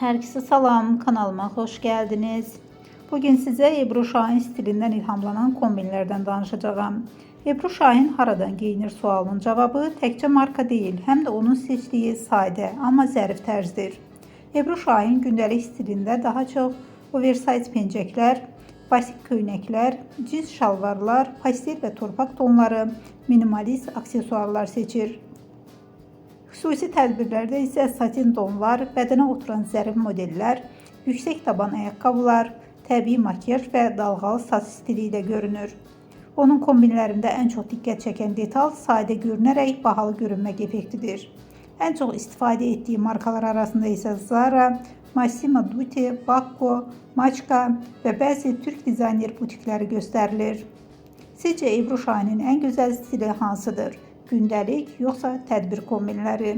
Herkese salam, kanalıma hoş geldiniz. Bugün size Ebru Şahin stilinden ilhamlanan kombinlerden danışacağım. Ebru Şahin haradan giyinir sualının cevabı təkcə marka değil, hem de onun seçtiği sade ama zərif tərzdir. Ebru Şahin gündəlik stilində daha çox oversize pencəklər, basit köynəklər, cins şalvarlar, pastel və torpaq tonları, minimalist aksesuarlar seçir. Xüsusi tədbirlərdə isə satin donlar, bədənə oturan zərif modellər, yüksək taban ayaqqabılar, təbii makyaj və dalğalı saç stili ilə görünür. Onun kombinlərində ən çox diqqət çəkən detal sadə görünərək bahalı görünmək effektidir. Ən çox istifadə etdiyi markalar arasında isə Zara, Massimo Dutti, Bakko, Maçka və bəzi türk dizayner butikləri göstərilir. Sizcə Ebru Şahinin ən gözəl stili hansıdır? Gündəlik yoxsa tədbir kombinləri?